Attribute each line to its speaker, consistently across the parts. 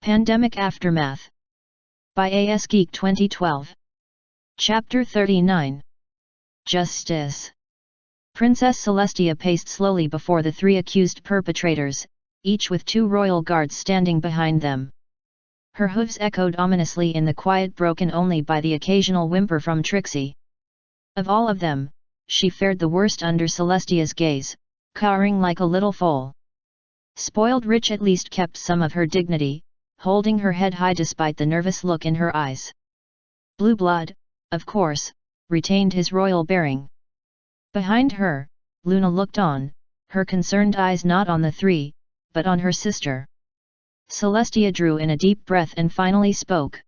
Speaker 1: Pandemic Aftermath. By AS Geek 2012. Chapter 39. Justice. Princess Celestia paced slowly before the three accused perpetrators, each with two royal guards standing behind them. Her hooves echoed ominously in the quiet, broken only by the occasional whimper from Trixie. Of all of them, she fared the worst under Celestia's gaze, cowering like a little foal. Spoiled Rich at least kept some of her dignity, holding her head high despite the nervous look in her eyes. Blue Blood, of course, retained his royal bearing. Behind her, Luna looked on, her concerned eyes not on the three, but on her sister. Celestia drew in a deep breath and finally spoke.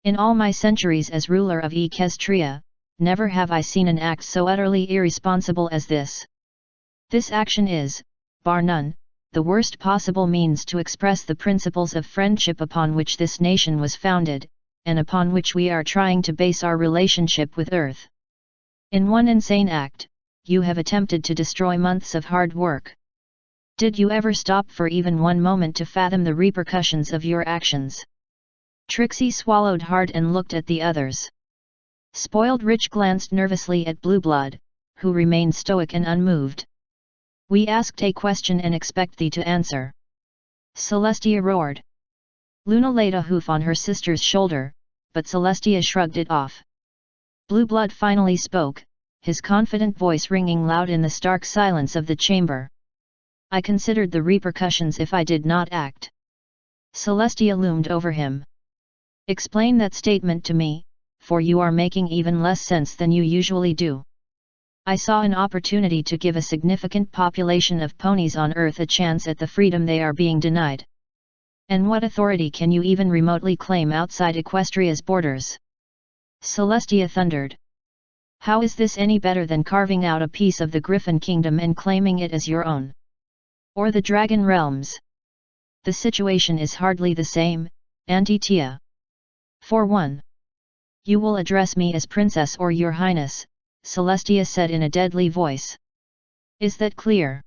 Speaker 1: In all my centuries as ruler of Equestria, never have I seen an act so utterly irresponsible as this. This action is, bar none, the worst possible means to express the principles of friendship upon which this nation was founded, and upon which we are trying to base our relationship with Earth. In one insane act, you have attempted to destroy months of hard work. Did you ever stop for even one moment to fathom the repercussions of your actions? Trixie swallowed hard and looked at the others. Spoiled Rich glanced nervously at Blue Blood, who remained stoic and unmoved. We asked a question and expect thee to answer. Celestia roared. Luna laid a hoof on her sister's shoulder, but Celestia shrugged it off. Blue Blood finally spoke, his confident voice ringing loud in the stark silence of the chamber. I considered the repercussions if I did not act. Celestia loomed over him. Explain that statement to me, for you are making even less sense than you usually do. I saw an opportunity to give a significant population of ponies on Earth a chance at the freedom they are being denied. And what authority can you even remotely claim outside Equestria's borders? Celestia thundered. How is this any better than carving out a piece of the Griffin Kingdom and claiming it as your own? Or the Dragon Realms? The situation is hardly the same, Auntie Tia. For one, you will address me as Princess or Your Highness, Celestia said in a deadly voice. Is that clear?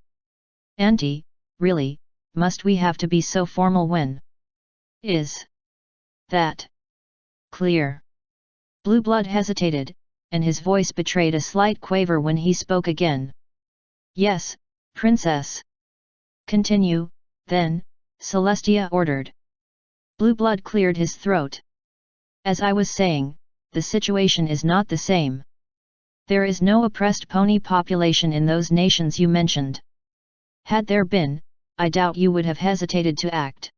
Speaker 1: Auntie, really, must we have to be so formal when? Is that clear? Blue Blood hesitated, and his voice betrayed a slight quaver when he spoke again. Yes, Princess. Continue, then, Celestia ordered. Blue Blood cleared his throat. As I was saying, the situation is not the same. There is no oppressed pony population in those nations you mentioned. Had there been, I doubt you would have hesitated to act.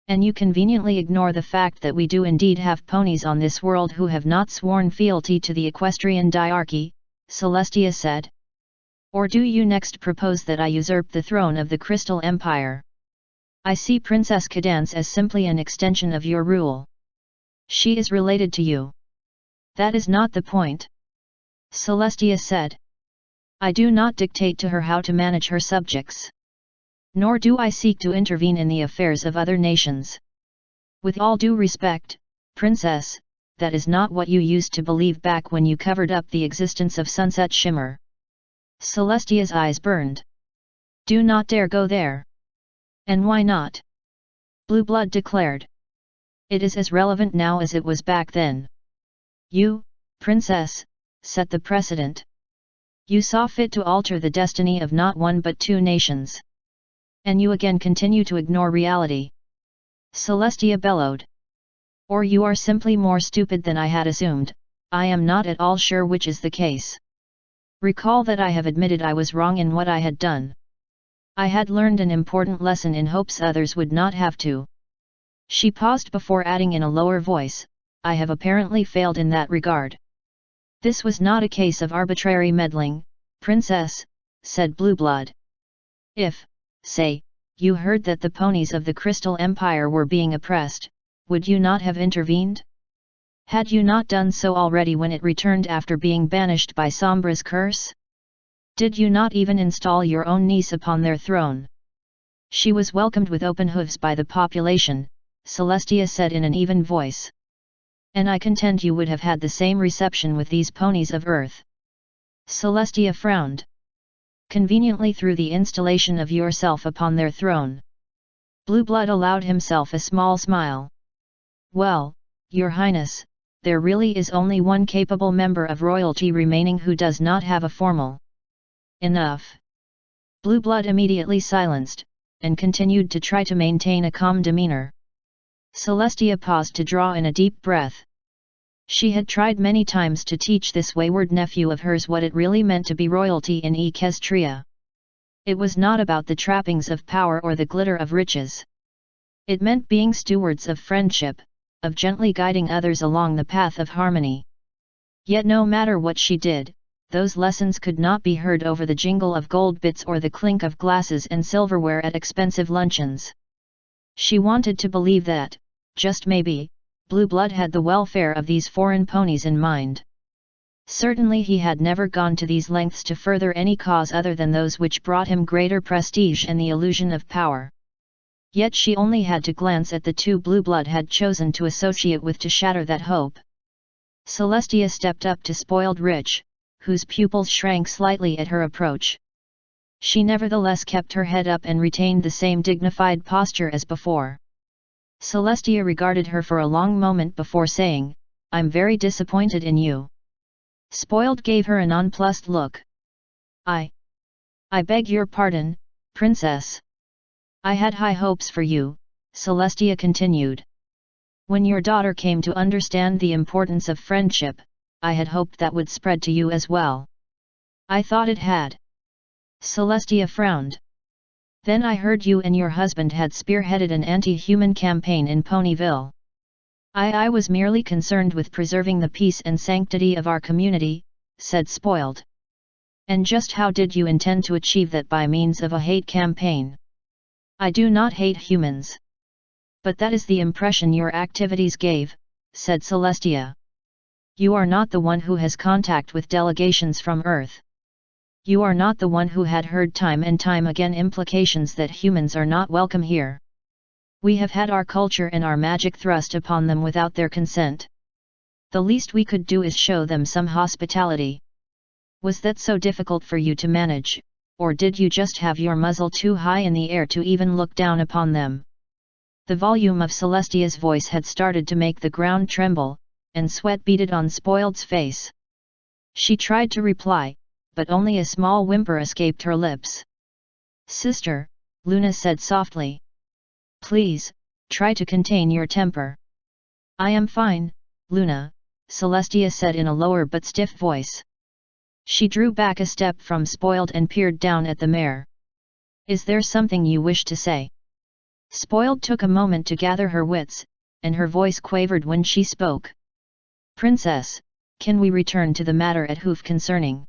Speaker 1: And you conveniently ignore the fact that we do indeed have ponies on this world who have not sworn fealty to the equestrian diarchy, Celestia said. Or do you next propose that I usurp the throne of the Crystal Empire? I see Princess Cadance as simply an extension of your rule. She is related to you. That is not the point. Celestia said. I do not dictate to her how to manage her subjects. Nor do I seek to intervene in the affairs of other nations. With all due respect, Princess, that is not what you used to believe back when you covered up the existence of Sunset Shimmer. Celestia's eyes burned. Do not dare go there. And why not? Blue Blood declared. It is as relevant now as it was back then. You, Princess, set the precedent. You saw fit to alter the destiny of not one but two nations. And you again continue to ignore reality. Celestia bellowed. Or you are simply more stupid than I had assumed, I am not at all sure which is the case. Recall that I have admitted I was wrong in what I had done. I had learned an important lesson in hopes others would not have to. She paused before adding in a lower voice, I have apparently failed in that regard. This was not a case of arbitrary meddling, Princess, said Blue Blood. If, say, you heard that the ponies of the Crystal Empire were being oppressed, would you not have intervened? Had you not done so already when it returned after being banished by Sombra's curse? Did you not even install your own niece upon their throne? She was welcomed with open hooves by the population, Celestia said in an even voice. And I contend you would have had the same reception with these ponies of Earth. Celestia frowned. Conveniently through the installation of yourself upon their throne. Blue Blood allowed himself a small smile. Well, Your Highness, there really is only one capable member of royalty remaining who does not have a formal. Enough. Blue Blood immediately silenced, and continued to try to maintain a calm demeanor. Celestia paused to draw in a deep breath. She had tried many times to teach this wayward nephew of hers what it really meant to be royalty in Equestria. It was not about the trappings of power or the glitter of riches. It meant being stewards of friendship, of gently guiding others along the path of harmony. Yet no matter what she did, those lessons could not be heard over the jingle of gold bits or the clink of glasses and silverware at expensive luncheons. She wanted to believe that, just maybe, Blue Blood had the welfare of these foreign ponies in mind. Certainly he had never gone to these lengths to further any cause other than those which brought him greater prestige and the illusion of power. Yet she only had to glance at the two Blue Blood had chosen to associate with to shatter that hope. Celestia stepped up to Spoiled Rich, whose pupils shrank slightly at her approach. She nevertheless kept her head up and retained the same dignified posture as before. Celestia regarded her for a long moment before saying, "I'm very disappointed in you." Spoiled gave her a nonplussed look. I beg your pardon, Princess. I had high hopes for you," Celestia continued. "When your daughter came to understand the importance of friendship, I had hoped that would spread to you as well." "I thought it had." Celestia frowned. "Then I heard you and your husband had spearheaded an anti-human campaign in Ponyville." I was merely concerned with preserving the peace and sanctity of our community," said Spoiled. "And just how did you intend to achieve that by means of a hate campaign?" "I do not hate humans." "But that is the impression your activities gave," said Celestia. "You are not the one who has contact with delegations from Earth. You are not the one who had heard time and time again implications that humans are not welcome here. We have had our culture and our magic thrust upon them without their consent. The least we could do is show them some hospitality. Was that so difficult for you to manage, or did you just have your muzzle too high in the air to even look down upon them?" The volume of Celestia's voice had started to make the ground tremble, and sweat beaded on Spoiled's face. She tried to reply, but only a small whimper escaped her lips. "Sister," Luna said softly. "Please, try to contain your temper." "I am fine, Luna," Celestia said in a lower but stiff voice. She drew back a step from Spoiled and peered down at the mare. "Is there something you wish to say?" Spoiled took a moment to gather her wits, and her voice quavered when she spoke. "Princess, can we return to the matter at Hoof concerning?"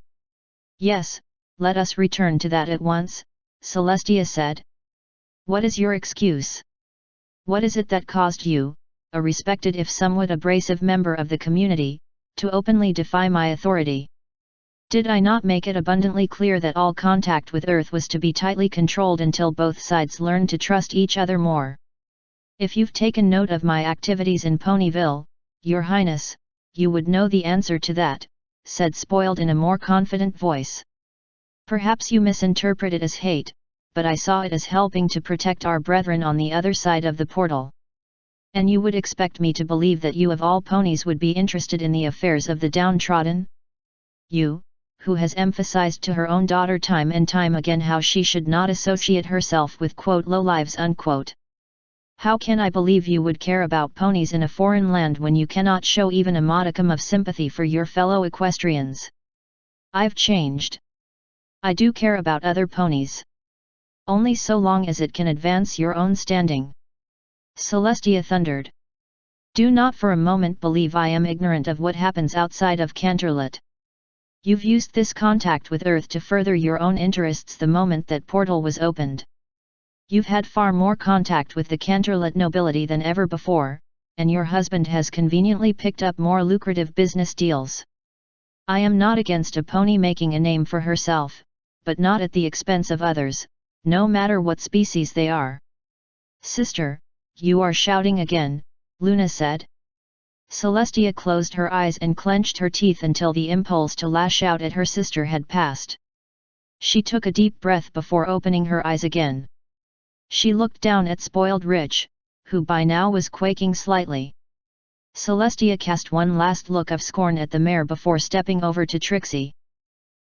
Speaker 1: "Yes, let us return to that at once," Celestia said. "What is your excuse? What is it that caused you, a respected if somewhat abrasive member of the community, to openly defy my authority? Did I not make it abundantly clear that all contact with Earth was to be tightly controlled until both sides learned to trust each other more? If you've taken note of my activities in Ponyville, Your Highness, you would know the answer to that," said Spoiled in a more confident voice. "Perhaps you misinterpret it as hate, but I saw it as helping to protect our brethren on the other side of the portal. And you would expect me to believe that you of all ponies would be interested in the affairs of the downtrodden? You, who has emphasized to her own daughter time and time again how she should not associate herself with "lowlives." How can I believe you would care about ponies in a foreign land when you cannot show even a modicum of sympathy for your fellow equestrians? I've changed. I do care about other ponies. Only so long as it can advance your own standing." Celestia thundered. "Do not for a moment believe I am ignorant of what happens outside of Canterlot. You've used this contact with Earth to further your own interests the moment that portal was opened. You've had far more contact with the Canterlot nobility than ever before, and your husband has conveniently picked up more lucrative business deals. I am not against a pony making a name for herself, but not at the expense of others, no matter what species they are." "Sister, you are shouting again," Luna said. Celestia closed her eyes and clenched her teeth until the impulse to lash out at her sister had passed. She took a deep breath before opening her eyes again. She looked down at spoiled Rich, who by now was quaking slightly. Celestia cast one last look of scorn at the mare before stepping over to Trixie.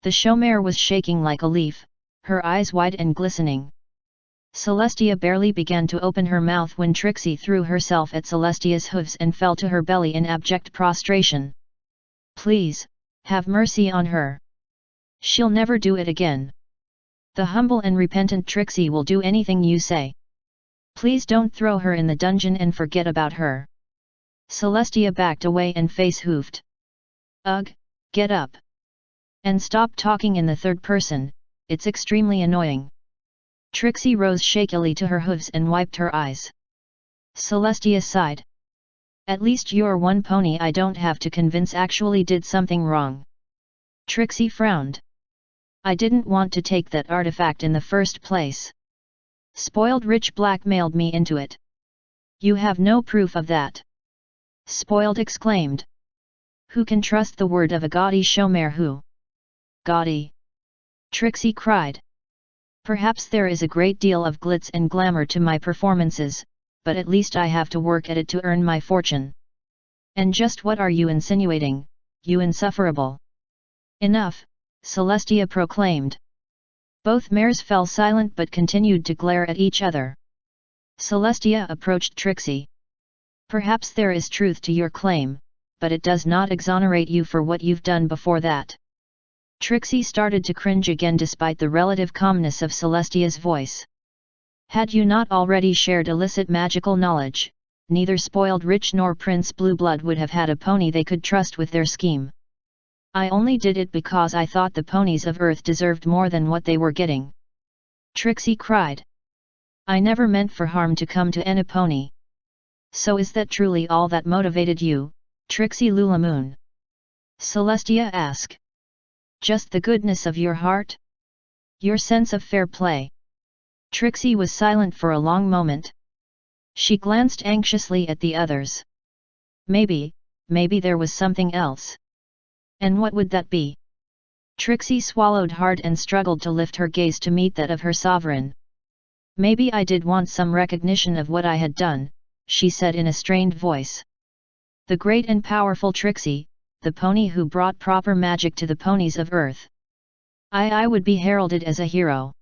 Speaker 1: The show mare was shaking like a leaf, her eyes wide and glistening. Celestia barely began to open her mouth when Trixie threw herself at Celestia's hooves and fell to her belly in abject prostration. "Please, have mercy on her. She'll never do it again. The humble and repentant Trixie will do anything you say. Please don't throw her in the dungeon and forget about her." Celestia backed away and face-hoofed. "Ugh, get up. And stop talking in the third person, it's extremely annoying." Trixie rose shakily to her hooves and wiped her eyes. Celestia sighed. "At least you're one pony I don't have to convince actually did something wrong." Trixie frowned. "I didn't want to take that artifact in the first place. Spoiled Rich blackmailed me into it." "You have no proof of that," Spoiled exclaimed. "Who can trust the word of a gaudy showmare who—" "Gaudy!" Trixie cried. "Perhaps there is a great deal of glitz and glamour to my performances, but at least I have to work at it to earn my fortune." "And just what are you insinuating, you insufferable?" "Enough," Celestia proclaimed. Both mares fell silent but continued to glare at each other. Celestia approached Trixie. "Perhaps there is truth to your claim, but it does not exonerate you for what you've done before that." Trixie started to cringe again despite the relative calmness of Celestia's voice. "Had you not already shared illicit magical knowledge, neither Spoiled Rich nor Prince Blueblood would have had a pony they could trust with their scheme. I only did it because I thought the ponies of Earth deserved more than what they were getting." Trixie cried. "I never meant for harm to come to any pony." "So is that truly all that motivated you, Trixie Lulamoon?" Celestia asked. "Just the goodness of your heart? Your sense of fair play?" Trixie was silent for a long moment. She glanced anxiously at the others. Maybe there was something else. And what would that be?" Trixie swallowed hard and struggled to lift her gaze to meet that of her sovereign. "Maybe I did want some recognition of what I had done," she said in a strained voice. "The great and powerful Trixie, the pony who brought proper magic to the ponies of Earth. I would be heralded as a hero."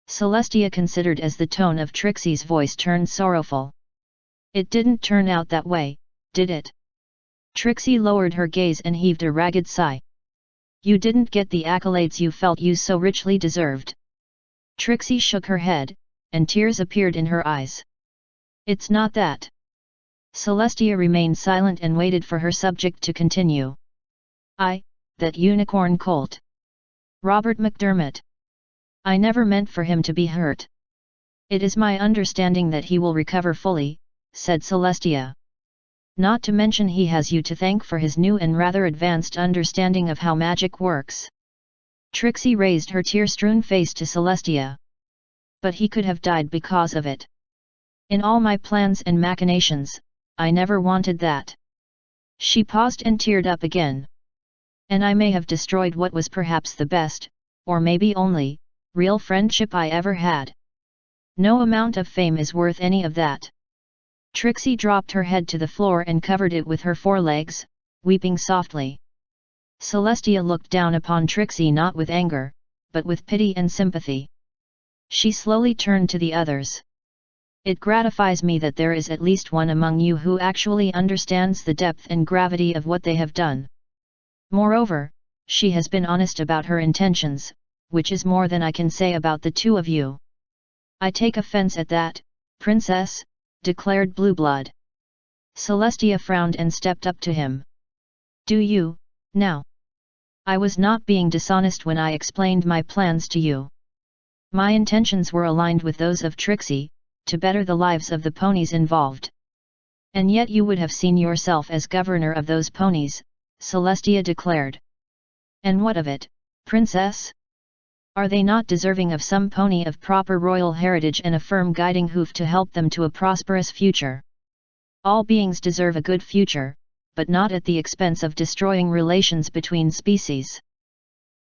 Speaker 1: Celestia considered as the tone of Trixie's voice turned sorrowful. "It didn't turn out that way, did it?" Trixie lowered her gaze and heaved a ragged sigh. "You didn't get the accolades you felt you so richly deserved." Trixie shook her head, and tears appeared in her eyes. "It's not that." Celestia remained silent and waited for her subject to continue. That unicorn colt. Robert McDermott. I never meant for him to be hurt. It is my understanding that he will recover fully," said Celestia. "Not to mention he has you to thank for his new and rather advanced understanding of how magic works." Trixie raised her tear-strewn face to Celestia. "But he could have died because of it. In all my plans and machinations, I never wanted that." She paused and teared up again. "And I may have destroyed what was perhaps the best, or maybe only, real friendship I ever had. No amount of fame is worth any of that." Trixie dropped her head to the floor and covered it with her forelegs, weeping softly. Celestia looked down upon Trixie not with anger, but with pity and sympathy. She slowly turned to the others. "It gratifies me that there is at least one among you who actually understands the depth and gravity of what they have done. Moreover, she has been honest about her intentions, which is more than I can say about the two of you." "I take offense at that, Princess," declared Blueblood. Celestia frowned and stepped up to him. "Do you, now? I was not being dishonest when I explained my plans to you. My intentions were aligned with those of Trixie, to better the lives of the ponies involved. And yet you would have seen yourself as governor of those ponies," Celestia declared. "And what of it, Princess? Are they not deserving of some pony of proper royal heritage and a firm guiding hoof to help them to a prosperous future? All beings deserve a good future, but not at the expense of destroying relations between species.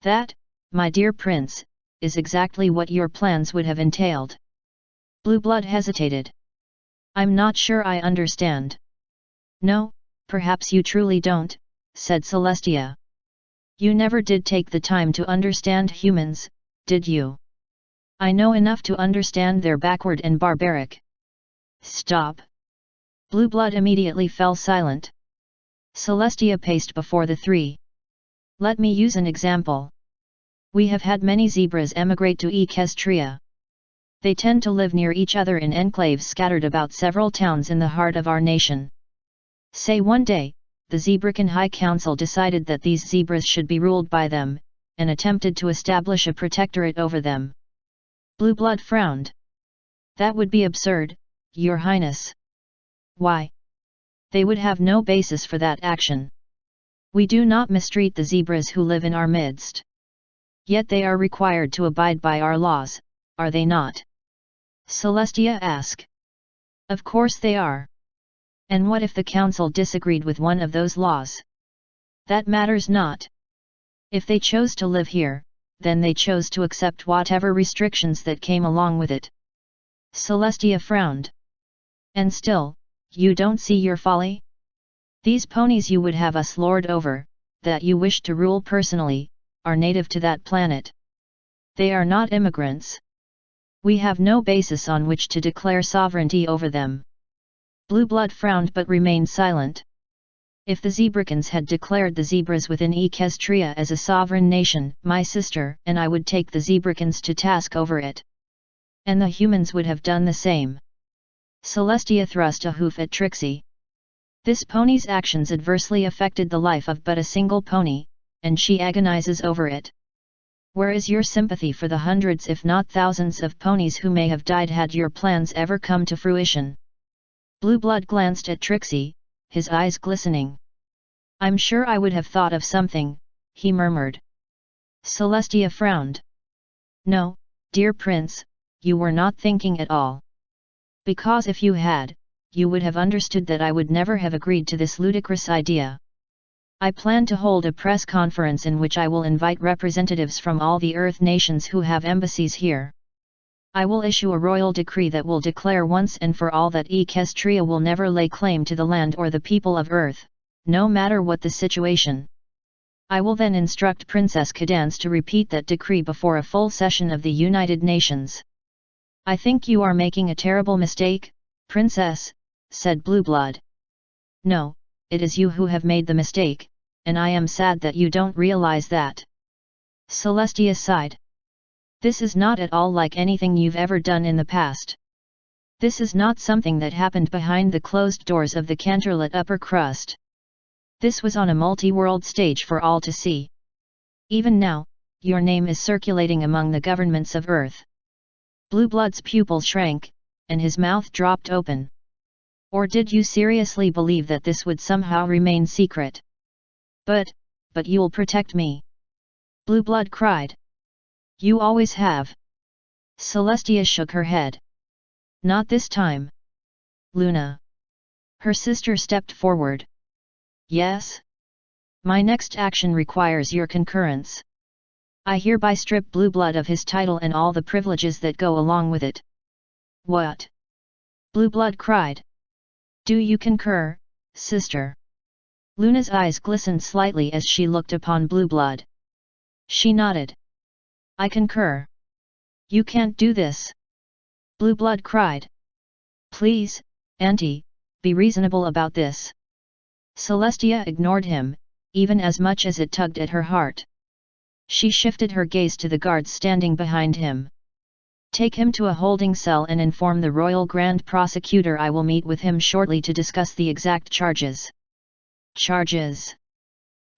Speaker 1: That, my dear prince, is exactly what your plans would have entailed." Blue Blood hesitated. I'm not sure I understand. No, perhaps you truly don't, said Celestia. You never did take the time to understand humans, did you? I know enough to understand they're backward and barbaric. Stop. Blue Blood immediately fell silent. Celestia paced before the three. Let me use an example. We have had many zebras emigrate to Equestria. They tend to live near each other in enclaves scattered about several towns in the heart of our nation. Say one day, the Zebrakan High Council decided that these zebras should be ruled by them, and attempted to establish a protectorate over them. Blue Blood frowned. That would be absurd, Your Highness. Why? They would have no basis for that action. We do not mistreat the zebras who live in our midst. Yet they are required to abide by our laws, are they not? Celestia asked. Of course they are. And what if the council disagreed with one of those laws? That matters not. If they chose to live here, then they chose to accept whatever restrictions that came along with it. Celestia frowned. And still, you don't see your folly? These ponies you would have us lord over, that you wish to rule personally, are native to that planet. They are not immigrants. We have no basis on which to declare sovereignty over them. Blue Blood frowned but remained silent. If the Zebrakans had declared the zebras within Equestria as a sovereign nation, my sister and I would take the Zebrakans to task over it. And the humans would have done the same. Celestia thrust a hoof at Trixie. This pony's actions adversely affected the life of but a single pony, and she agonizes over it. Where is your sympathy for the hundreds if not thousands of ponies who may have died had your plans ever come to fruition? Blue Blood glanced at Trixie, his eyes glistening. I'm sure I would have thought of something, he murmured. Celestia frowned. No, dear Prince, you were not thinking at all. Because if you had, you would have understood that I would never have agreed to this ludicrous idea. I plan to hold a press conference in which I will invite representatives from all the Earth nations who have embassies here. I will issue a royal decree that will declare once and for all that Equestria will never lay claim to the land or the people of Earth, no matter what the situation. I will then instruct Princess Cadance to repeat that decree before a full session of the United Nations. I think you are making a terrible mistake, Princess, said Blue Blood. No, it is you who have made the mistake, and I am sad that you don't realize that. Celestia sighed. This is not at all like anything you've ever done in the past. This is not something that happened behind the closed doors of the Canterlot upper crust. This was on a multi-world stage for all to see. Even now, your name is circulating among the governments of Earth. Blue Blood's pupils shrank, and his mouth dropped open. Or did you seriously believe that this would somehow remain secret? But you'll protect me. Blue Blood cried. You always have. Celestia shook her head. Not this time. Luna. Her sister stepped forward. Yes? My next action requires your concurrence. I hereby strip Blue Blood of his title and all the privileges that go along with it. What? Blue Blood cried. Do you concur, sister? Luna's eyes glistened slightly as she looked upon Blue Blood. She nodded. I concur. You can't do this. Blue Blood cried. Please, Auntie, be reasonable about this. Celestia ignored him, even as much as it tugged at her heart. She shifted her gaze to the guards standing behind him. Take him to a holding cell and inform the Royal Grand Prosecutor I will meet with him shortly to discuss the exact charges. Charges.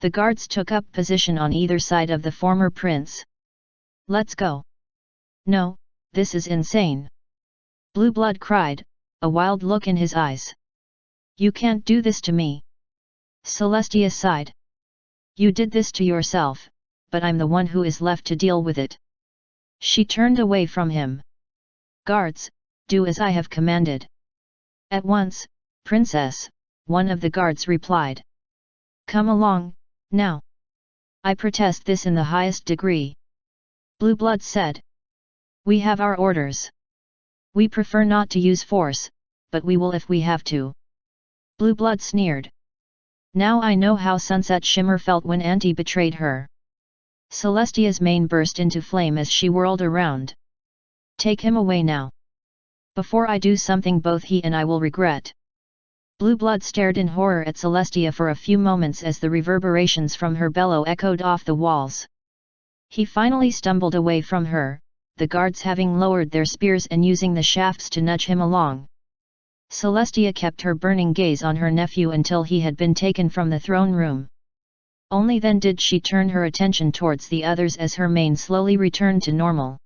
Speaker 1: The guards took up position on either side of the former prince. Let's go. No, this is insane. Blue Blood cried, a wild look in his eyes. You can't do this to me. Celestia sighed. You did this to yourself, but I'm the one who is left to deal with it. She turned away from him. Guards, do as I have commanded. At once, Princess, one of the guards replied. Come along, now. I protest this in the highest degree. Blue Blood said. We have our orders. We prefer not to use force, but we will if we have to. Blue Blood sneered. Now I know how Sunset Shimmer felt when Auntie betrayed her. Celestia's mane burst into flame as she whirled around. Take him away now. Before I do something both he and I will regret. Blue Blood stared in horror at Celestia for a few moments as the reverberations from her bellow echoed off the walls. He finally stumbled away from her, the guards having lowered their spears and using the shafts to nudge him along. Celestia kept her burning gaze on her nephew until he had been taken from the throne room. Only then did she turn her attention towards the others as her mane slowly returned to normal.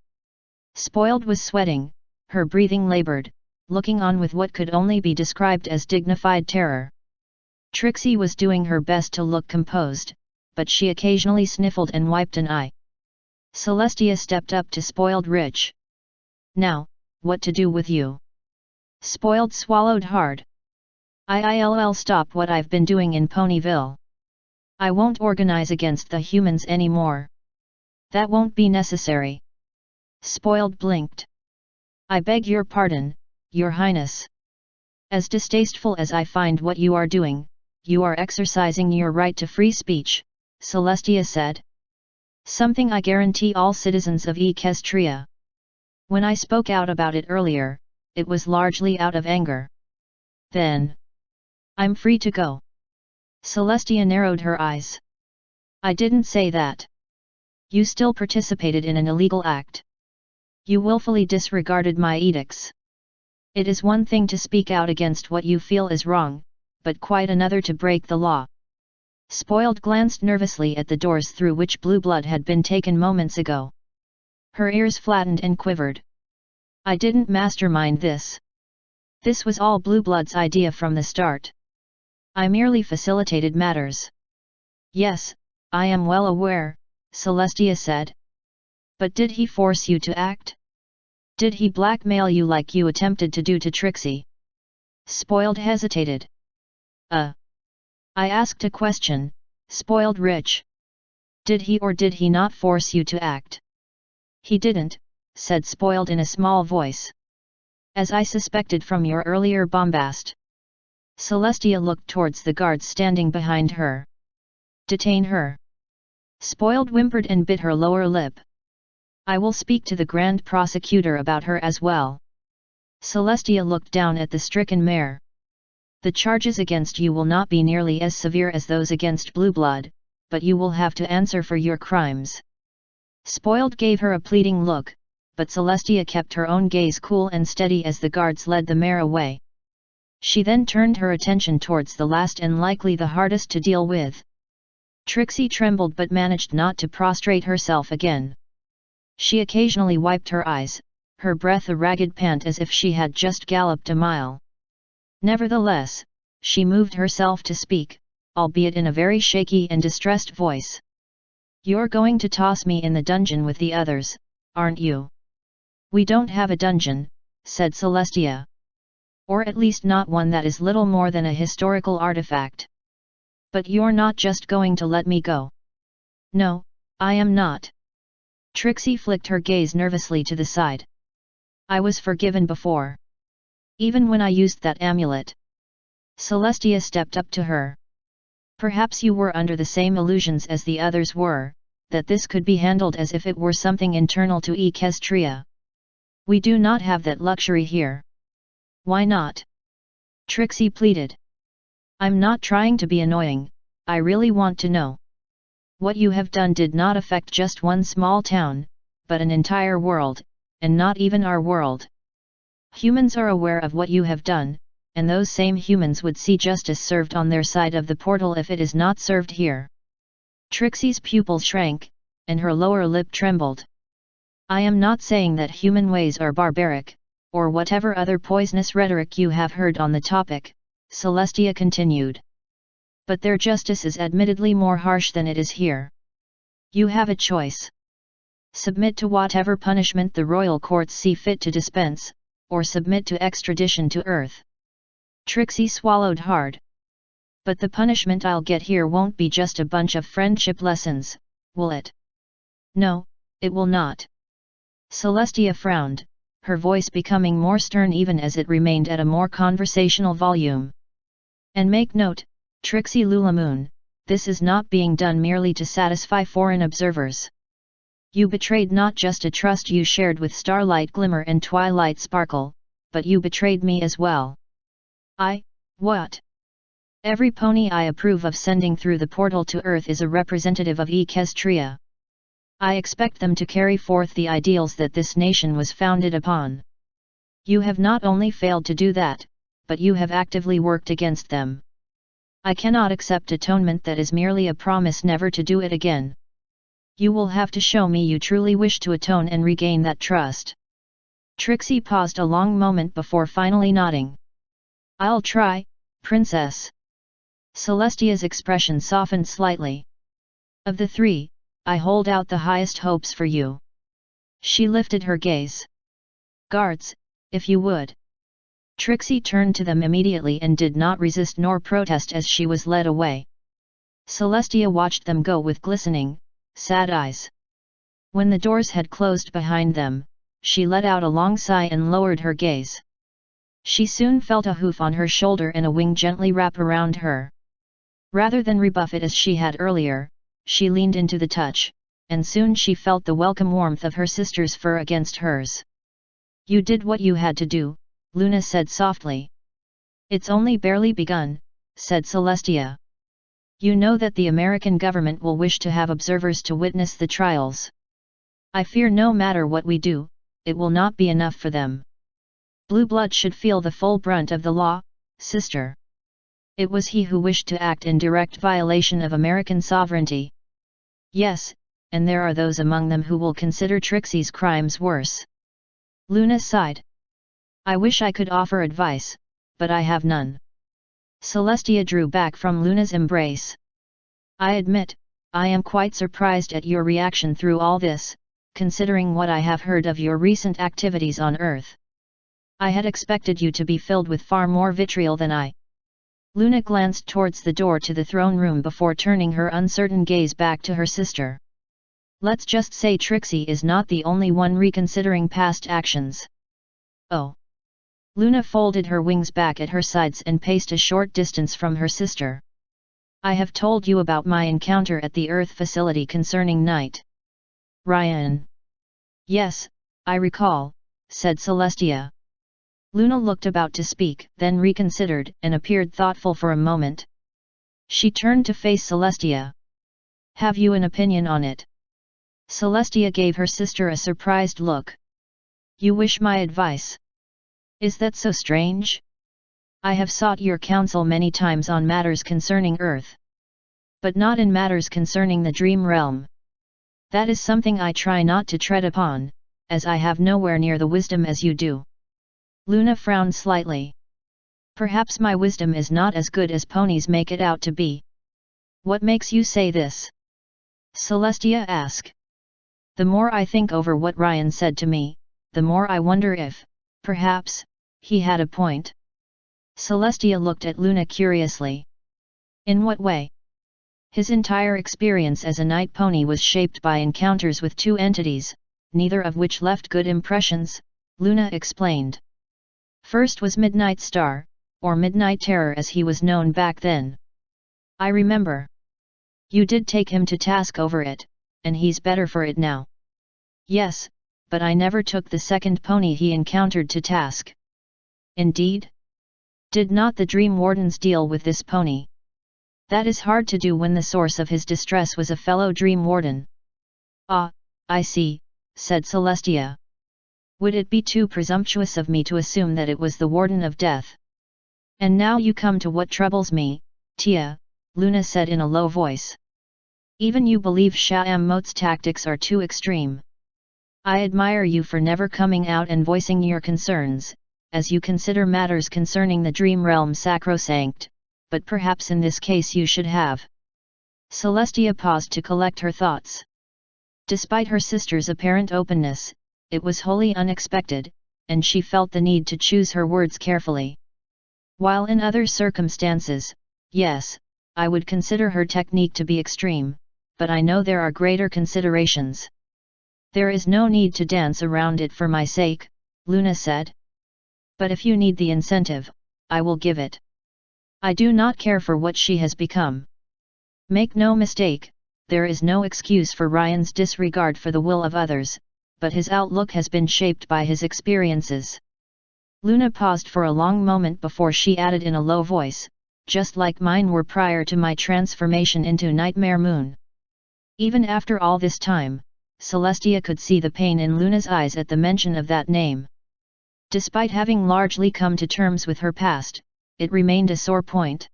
Speaker 1: Spoiled was sweating, her breathing labored, looking on with what could only be described as dignified terror. Trixie was doing her best to look composed, but she occasionally sniffled and wiped an eye. Celestia stepped up to Spoiled Rich. Now, what to do with you? Spoiled swallowed hard. I'll stop what I've been doing in Ponyville. I won't organize against the humans anymore. That won't be necessary. Spoiled blinked. I beg your pardon, Your Highness. As distasteful as I find what you are doing, you are exercising your right to free speech, Celestia said. Something I guarantee all citizens of Equestria. When I spoke out about it earlier, it was largely out of anger. Then, I'm free to go. Celestia narrowed her eyes. I didn't say that. You still participated in an illegal act. You willfully disregarded my edicts. It is one thing to speak out against what you feel is wrong, but quite another to break the law. Spoiled glanced nervously at the doors through which Blue Blood had been taken moments ago. Her ears flattened and quivered. I didn't mastermind this. This was all Blue Blood's idea from the start. I merely facilitated matters. Yes, I am well aware, Celestia said. But did he force you to act? Did he blackmail you like you attempted to do to Trixie? Spoiled hesitated. I asked a question, Spoiled Rich. Did he or did he not force you to act? He didn't, said Spoiled in a small voice. As I suspected from your earlier bombast. Celestia looked towards the guards standing behind her. Detain her. Spoiled whimpered and bit her lower lip. I will speak to the Grand Prosecutor about her as well. Celestia looked down at the stricken mare. The charges against you will not be nearly as severe as those against Blue Blood, but you will have to answer for your crimes. Spoiled gave her a pleading look, but Celestia kept her own gaze cool and steady as the guards led the mare away. She then turned her attention towards the last and likely the hardest to deal with. Trixie trembled but managed not to prostrate herself again. She occasionally wiped her eyes, her breath a ragged pant as if she had just galloped a mile. Nevertheless, she moved herself to speak, albeit in a very shaky and distressed voice. You're going to toss me in the dungeon with the others, aren't you? We don't have a dungeon, said Celestia. Or at least not one that is little more than a historical artifact. But you're not just going to let me go. No, I am not. Trixie flicked her gaze nervously to the side. I was forgiven before. Even when I used that amulet. Celestia stepped up to her. Perhaps you were under the same illusions as the others were, that this could be handled as if it were something internal to Equestria. We do not have that luxury here. Why not? Trixie pleaded. I'm not trying to be annoying, I really want to know. What you have done did not affect just one small town, but an entire world, and not even our world. Humans are aware of what you have done, and those same humans would see justice served on their side of the portal if it is not served here. Trixie's pupils shrank, and her lower lip trembled. I am not saying that human ways are barbaric, or whatever other poisonous rhetoric you have heard on the topic, Celestia continued. But their justice is admittedly more harsh than it is here. You have a choice. Submit to whatever punishment the royal courts see fit to dispense, or submit to extradition to Earth. Trixie swallowed hard. But the punishment I'll get here won't be just a bunch of friendship lessons, will it? No, it will not. Celestia frowned, her voice becoming more stern even as it remained at a more conversational volume. And make note, Trixie Lulamoon, this is not being done merely to satisfy foreign observers. You betrayed not just a trust you shared with Starlight Glimmer and Twilight Sparkle, but you betrayed me as well. What? Every pony I approve of sending through the portal to Earth is a representative of Equestria. I expect them to carry forth the ideals that this nation was founded upon. You have not only failed to do that, but you have actively worked against them. I cannot accept atonement that is merely a promise never to do it again. You will have to show me you truly wish to atone and regain that trust. Trixie paused a long moment before finally nodding. I'll try, Princess. Celestia's expression softened slightly. Of the three, I hold out the highest hopes for you. She lifted her gaze. Guards, if you would. Trixie turned to them immediately and did not resist nor protest as she was led away. Celestia watched them go with glistening, sad eyes. When the doors had closed behind them, she let out a long sigh and lowered her gaze. She soon felt a hoof on her shoulder and a wing gently wrap around her. Rather than rebuff it as she had earlier, she leaned into the touch, and soon she felt the welcome warmth of her sister's fur against hers. You did what you had to do, Luna said softly. It's only barely begun, said Celestia. You know that the American government will wish to have observers to witness the trials. I fear no matter what we do, it will not be enough for them. Blue blood should feel the full brunt of the law, sister. It was he who wished to act in direct violation of American sovereignty. Yes, and there are those among them who will consider Trixie's crimes worse. Luna sighed. I wish I could offer advice, but I have none. Celestia drew back from Luna's embrace. I admit, I am quite surprised at your reaction through all this, considering what I have heard of your recent activities on Earth. I had expected you to be filled with far more vitriol than I. Luna glanced towards the door to the throne room before turning her uncertain gaze back to her sister. Let's just say Trixie is not the only one reconsidering past actions. Oh. Luna folded her wings back at her sides and paced a short distance from her sister. I have told you about my encounter at the Earth facility concerning Knight Ryan. Yes, I recall, said Celestia. Luna looked about to speak, then reconsidered and appeared thoughtful for a moment. She turned to face Celestia. Have you an opinion on it? Celestia gave her sister a surprised look. You wish my advice? Is that so strange? I have sought your counsel many times on matters concerning Earth. But not in matters concerning the dream realm. That is something I try not to tread upon, as I have nowhere near the wisdom as you do. Luna frowned slightly. Perhaps my wisdom is not as good as ponies make it out to be. What makes you say this? Celestia asked. The more I think over what Ryan said to me, the more I wonder if, perhaps, he had a point. Celestia looked at Luna curiously. In what way? His entire experience as a night pony was shaped by encounters with two entities, neither of which left good impressions, Luna explained. First was Midnight Star, or Midnight Terror as he was known back then. I remember. You did take him to task over it, and he's better for it now. Yes, but I never took the second pony he encountered to task. Indeed? Did not the Dream Wardens deal with this pony? That is hard to do when the source of his distress was a fellow Dream Warden. Ah, I see, said Celestia. Would it be too presumptuous of me to assume that it was the Warden of Death? And now you come to what troubles me, Tia, Luna said in a low voice. Even you believe Sha'amot's tactics are too extreme. I admire you for never coming out and voicing your concerns, as you consider matters concerning the dream realm sacrosanct, but perhaps in this case you should have. Celestia paused to collect her thoughts. Despite her sister's apparent openness, it was wholly unexpected, and she felt the need to choose her words carefully. While in other circumstances, yes, I would consider her technique to be extreme, but I know there are greater considerations. There is no need to dance around it for my sake, Luna said. But if you need the incentive, I will give it. I do not care for what she has become. Make no mistake, there is no excuse for Ryan's disregard for the will of others, but his outlook has been shaped by his experiences. Luna paused for a long moment before she added in a low voice, just like mine were prior to my transformation into Nightmare Moon. Even after all this time, Celestia could see the pain in Luna's eyes at the mention of that name. Despite having largely come to terms with her past, it remained a sore point.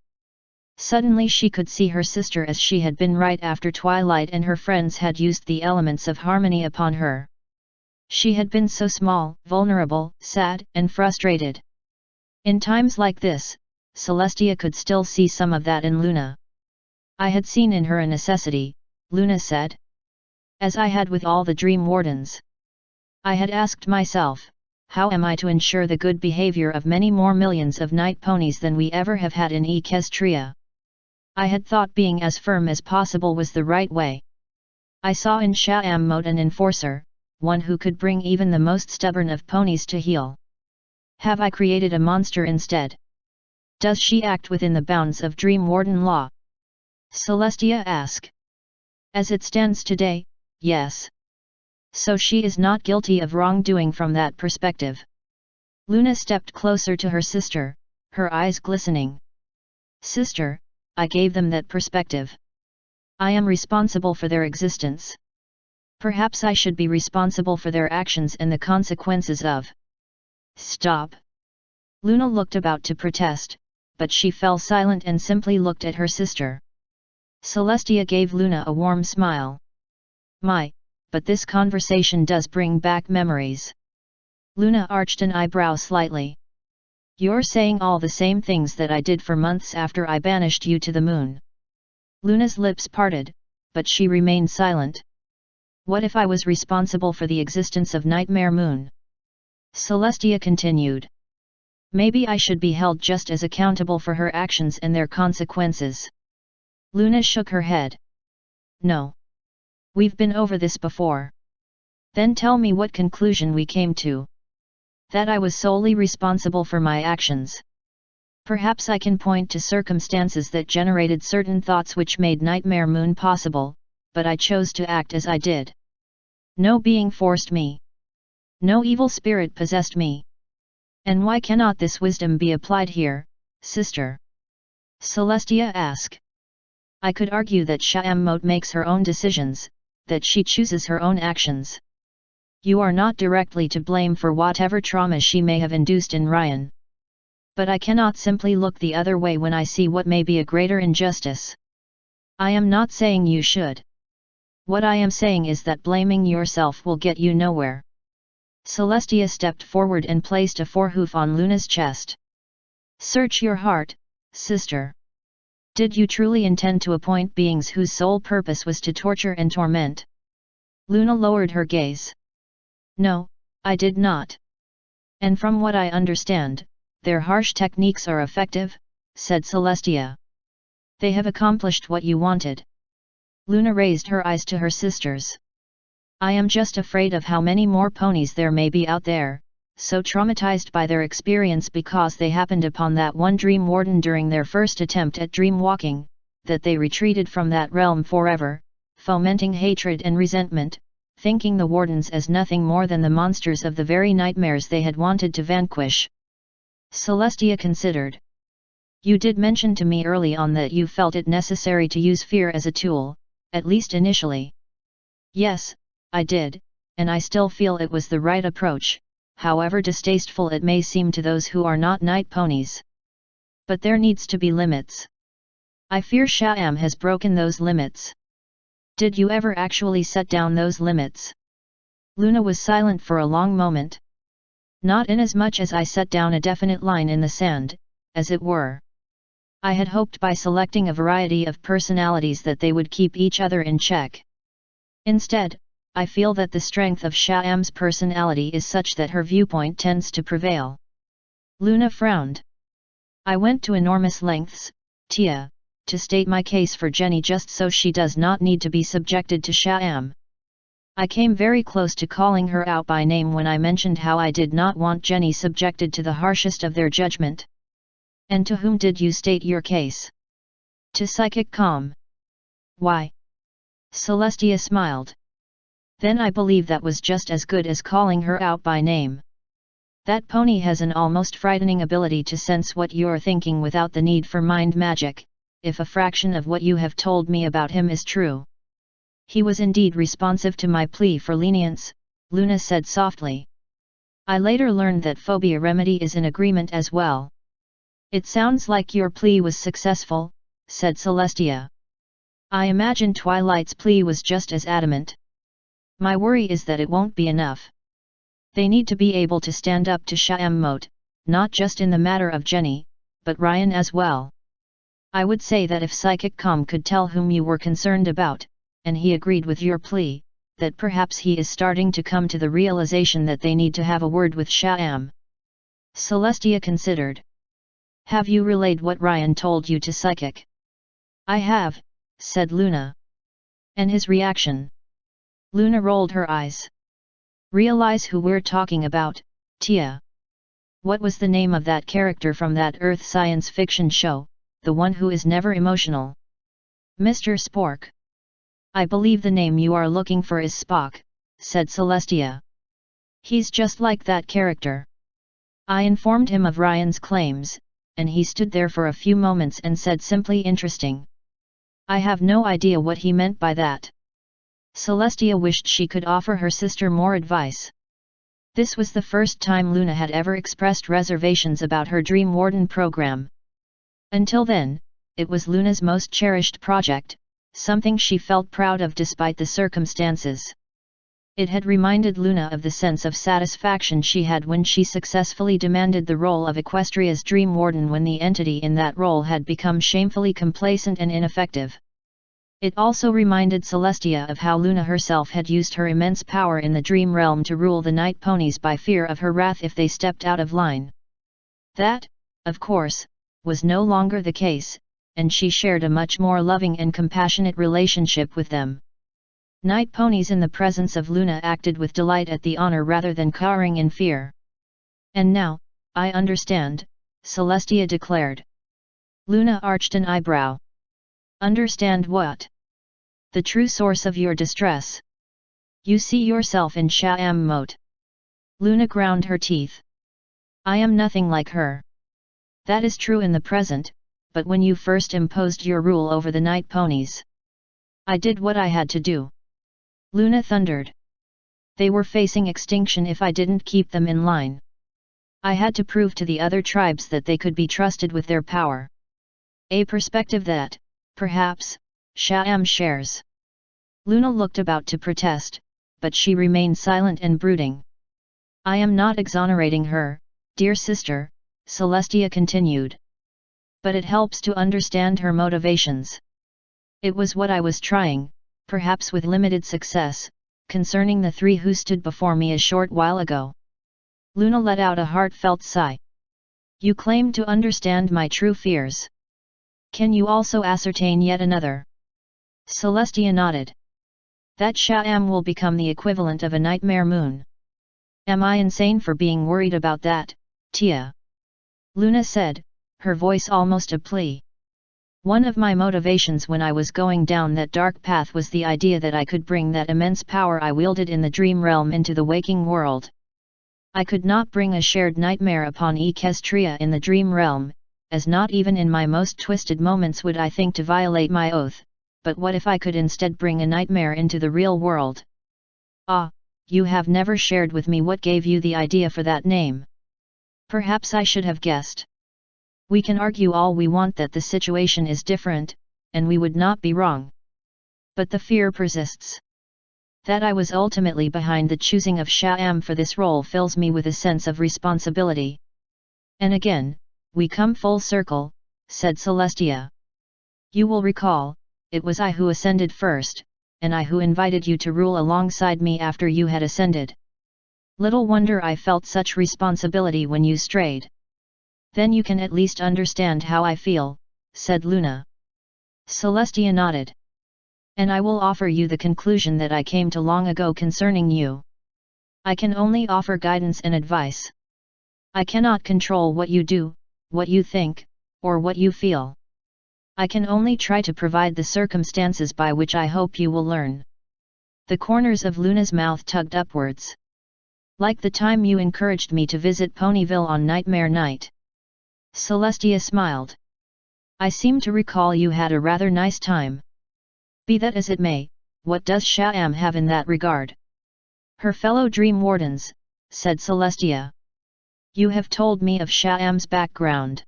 Speaker 1: Suddenly she could see her sister as she had been right after Twilight and her friends had used the elements of harmony upon her. She had been so small, vulnerable, sad, and frustrated. In times like this, Celestia could still see some of that in Luna. I had seen in her a necessity, Luna said. As I had with all the Dream Wardens. I had asked myself, how am I to ensure the good behavior of many more millions of night ponies than we ever have had in Equestria? I had thought being as firm as possible was the right way. I saw in Sha'ammote an enforcer, one who could bring even the most stubborn of ponies to heel. Have I created a monster instead? Does she act within the bounds of Dream Warden law? Celestia asked. As it stands today, yes. So she is not guilty of wrongdoing from that perspective. Luna stepped closer to her sister, her eyes glistening. Sister, I gave them that perspective. I am responsible for their existence. Perhaps I should be responsible for their actions and the consequences of. Stop. Luna looked about to protest, but she fell silent and simply looked at her sister. Celestia gave Luna a warm smile. But this conversation does bring back memories. Luna arched an eyebrow slightly. You're saying all the same things that I did for months after I banished you to the moon. Luna's lips parted, but she remained silent. What if I was responsible for the existence of Nightmare Moon? Celestia continued. Maybe I should be held just as accountable for her actions and their consequences. Luna shook her head. No. We've been over this before. Then tell me what conclusion we came to. That I was solely responsible for my actions. Perhaps I can point to circumstances that generated certain thoughts which made Nightmare Moon possible, but I chose to act as I did. No being forced me. No evil spirit possessed me. And why cannot this wisdom be applied here, sister? Celestia asked. I could argue that Sha'ammote makes her own decisions, that she chooses her own actions. You are not directly to blame for whatever trauma she may have induced in Ryan. But I cannot simply look the other way when I see what may be a greater injustice. I am not saying you should. What I am saying is that blaming yourself will get you nowhere. Celestia stepped forward and placed a forehoof on Luna's chest. Search your heart, sister. Did you truly intend to appoint beings whose sole purpose was to torture and torment? Luna lowered her gaze. No, I did not. And from what I understand, their harsh techniques are effective, said Celestia. They have accomplished what you wanted. Luna raised her eyes to her sister's. I am just afraid of how many more ponies there may be out there, so traumatized by their experience because they happened upon that one Dream Warden during their first attempt at dream walking, that they retreated from that realm forever, fomenting hatred and resentment, thinking the Wardens as nothing more than the monsters of the very nightmares they had wanted to vanquish. Celestia considered. You did mention to me early on that you felt it necessary to use fear as a tool, at least initially. Yes, I did, and I still feel it was the right approach, however distasteful it may seem to those who are not night ponies. But there needs to be limits. I fear Sha'am has broken those limits. Did you ever actually set down those limits? Luna was silent for a long moment. Not inasmuch as I set down a definite line in the sand, as it were. I had hoped by selecting a variety of personalities that they would keep each other in check. Instead, I feel that the strength of Sha'am's personality is such that her viewpoint tends to prevail. Luna frowned. I went to enormous lengths, Tia, to state my case for Jenny just so she does not need to be subjected to Sha'am. I came very close to calling her out by name when I mentioned how I did not want Jenny subjected to the harshest of their judgment. And to whom did you state your case? To Psychic Calm. Why? Celestia smiled. Then I believe that was just as good as calling her out by name. That pony has an almost frightening ability to sense what you're thinking without the need for mind magic, if a fraction of what you have told me about him is true. He was indeed responsive to my plea for lenience, Luna said softly. I later learned that Phobia Remedy is in agreement as well. It sounds like your plea was successful, said Celestia. I imagine Twilight's plea was just as adamant. My worry is that it won't be enough. They need to be able to stand up to Sha'am, not just in the matter of Jenny, but Ryan as well. I would say that if Psychic Calm could tell whom you were concerned about, and he agreed with your plea, that perhaps he is starting to come to the realization that they need to have a word with Sha'am. Celestia considered. Have you relayed what Ryan told you to Psychic? I have, said Luna. And his reaction? Luna rolled her eyes. Realize who we're talking about, Tia. What was the name of that character from that Earth science fiction show, the one who is never emotional? Mr. Spork. I believe the name you are looking for is Spock, said Celestia. He's just like that character. I informed him of Ryan's claims, and he stood there for a few moments and said simply interesting. I have no idea what he meant by that. Celestia wished she could offer her sister more advice. This was the first time Luna had ever expressed reservations about her Dream Warden program. Until then, it was Luna's most cherished project, something she felt proud of despite the circumstances. It had reminded Luna of the sense of satisfaction she had when she successfully demanded the role of Equestria's Dream Warden when the entity in that role had become shamefully complacent and ineffective. It also reminded Celestia of how Luna herself had used her immense power in the Dream Realm to rule the night ponies by fear of her wrath if they stepped out of line. That, of course, was no longer the case, and she shared a much more loving and compassionate relationship with them. Night ponies in the presence of Luna acted with delight at the honor rather than cowering in fear. And now, I understand, Celestia declared. Luna arched an eyebrow. Understand what? The true source of your distress. You see yourself in Sha'am. Luna ground her teeth. I am nothing like her. That is true in the present, but when you first imposed your rule over the night ponies, I did what I had to do. Luna thundered. They were facing extinction if I didn't keep them in line. I had to prove to the other tribes that they could be trusted with their power. A perspective that, perhaps, Sha'am shares. Luna looked about to protest, but she remained silent and brooding. I am not exonerating her, dear sister, Celestia continued. But it helps to understand her motivations. It was what I was trying, perhaps with limited success, concerning the three who stood before me a short while ago. Luna let out a heartfelt sigh. You claim to understand my true fears. Can you also ascertain yet another? Celestia nodded. That Sha'am will become the equivalent of a nightmare moon. Am I insane for being worried about that, Tia? Luna said, her voice almost a plea. One of my motivations when I was going down that dark path was the idea that I could bring that immense power I wielded in the dream realm into the waking world. I could not bring a shared nightmare upon Equestria in the dream realm, as not even in my most twisted moments would I think to violate my oath, but what if I could instead bring a nightmare into the real world? Ah, you have never shared with me what gave you the idea for that name. Perhaps I should have guessed. We can argue all we want that the situation is different, and we would not be wrong. But the fear persists. That I was ultimately behind the choosing of Sha'am for this role fills me with a sense of responsibility. And again, we come full circle, said Celestia. You will recall, it was I who ascended first, and I who invited you to rule alongside me after you had ascended. Little wonder I felt such responsibility when you strayed. Then you can at least understand how I feel, said Luna. Celestia nodded. And I will offer you the conclusion that I came to long ago concerning you. I can only offer guidance and advice. I cannot control what you do, what you think, or what you feel. I can only try to provide the circumstances by which I hope you will learn. The corners of Luna's mouth tugged upwards. Like the time you encouraged me to visit Ponyville on Nightmare Night. Celestia smiled. I seem to recall you had a rather nice time. Be that as it may, what does Sha'am have in that regard? Her fellow dream wardens, said Celestia. You have told me of Sha'am's background.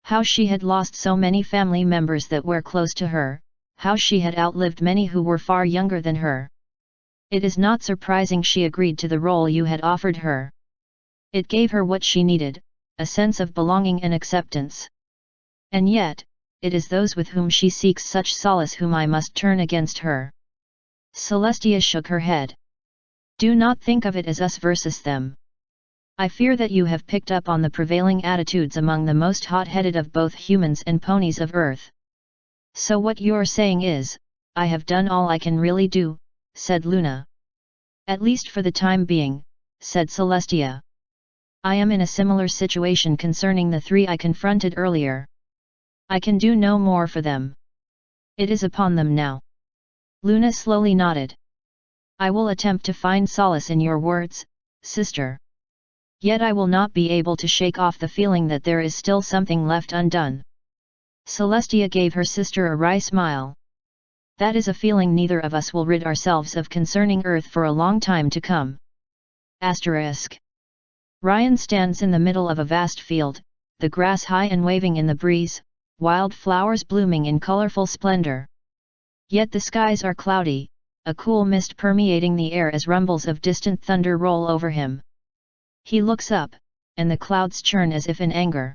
Speaker 1: How she had lost so many family members that were close to her, how she had outlived many who were far younger than her. It is not surprising she agreed to the role you had offered her. It gave her what she needed, a sense of belonging and acceptance. And yet, it is those with whom she seeks such solace whom I must turn against her. Celestia shook her head. Do not think of it as us versus them. I fear that you have picked up on the prevailing attitudes among the most hot-headed of both humans and ponies of Earth. So what you're saying is, I have done all I can really do, said Luna. At least for the time being, said Celestia. I am in a similar situation concerning the three I confronted earlier. I can do no more for them. It is upon them now. Luna slowly nodded. I will attempt to find solace in your words, sister. Yet I will not be able to shake off the feeling that there is still something left undone. Celestia gave her sister a wry smile. That is a feeling neither of us will rid ourselves of concerning Earth for a long time to come. Asterisk. Ryan stands in the middle of a vast field, the grass high and waving in the breeze, wild flowers blooming in colorful splendor. Yet the skies are cloudy, a cool mist permeating the air as rumbles of distant thunder roll over him. He looks up, and the clouds churn as if in anger.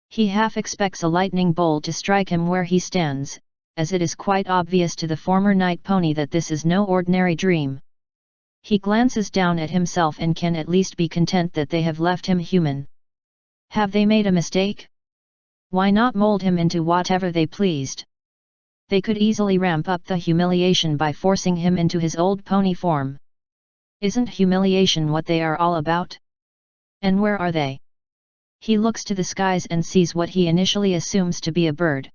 Speaker 1: He half expects a lightning bolt to strike him where he stands, as it is quite obvious to the former night pony that this is no ordinary dream. He glances down at himself and can at least be content that they have left him human. Have they made a mistake? Why not mold him into whatever they pleased? They could easily ramp up the humiliation by forcing him into his old pony form. Isn't humiliation what they are all about? And where are they? He looks to the skies and sees what he initially assumes to be a bird.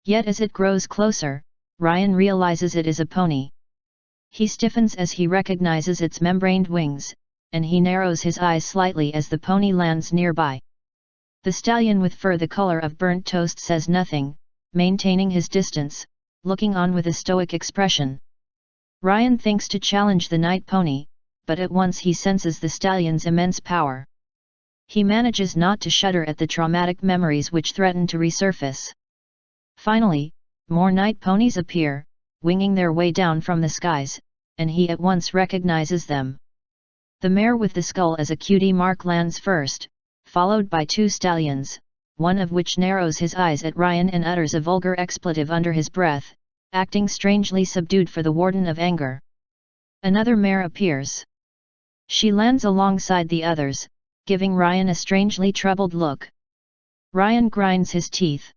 Speaker 1: Yet as it grows closer, Ryan realizes it is a pony. He stiffens as he recognizes its membraned wings, and he narrows his eyes slightly as the pony lands nearby. The stallion with fur the color of burnt toast says nothing, maintaining his distance, looking on with a stoic expression. Ryan thinks to challenge the night pony, but at once he senses the stallion's immense power. He manages not to shudder at the traumatic memories which threaten to resurface. Finally, more night ponies appear, winging their way down from the skies, and he at once recognizes them. The mare with the skull as a cutie mark lands first, followed by two stallions, one of which narrows his eyes at Ryan and utters a vulgar expletive under his breath, acting strangely subdued for the warden of anger. Another mare appears. She lands alongside the others, giving Ryan a strangely troubled look. Ryan grinds his teeth.